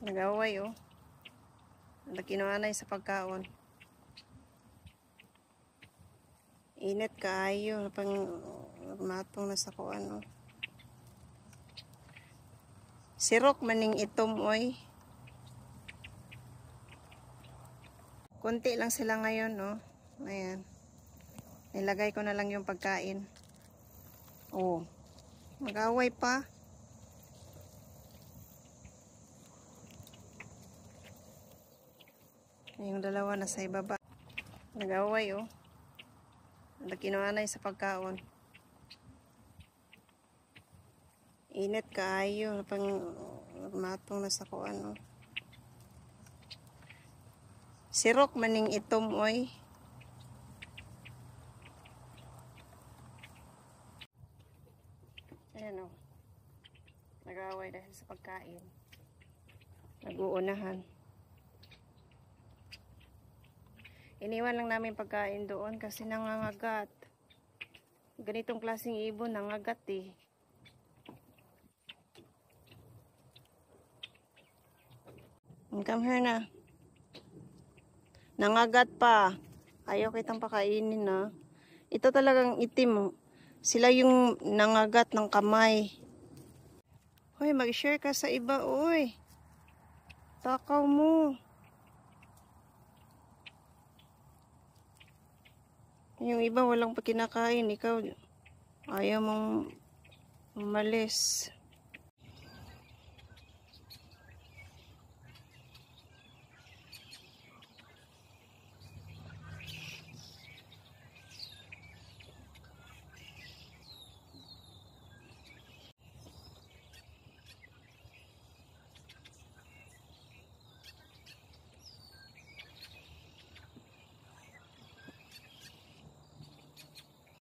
Nag-away oh. Nakinuanay sa pagkaon. Init kaayo pang matong na sa kuan oh. Sirok maning itom oy. Kunti lang sila ngayon no. Ayan. Nilagay ko na lang yung pagkain. Oh. Mag-away pa. Yung dalawa nasa ibaba. Nag-away oh. Nakinuanay sa pagkaon. Init kaayo pang matong na sa kuan oh. Sirok maning itom oy. Ayan oh. Nag-away dahil sa pagkain. Nag-uunahan. Iniwan lang namin pagkain doon kasi nangangagat. Ganitong klaseng ibon nangagat eh. Come here na. Nangagat pa. Ayaw kitang pakainin na. Ito talagang itim. Sila yung nangagat ng kamay. Hoy, mag-share ka sa iba, oy. Takaw mo. Yung iba walang pa kinakain. Ikaw ayaw mong umalis.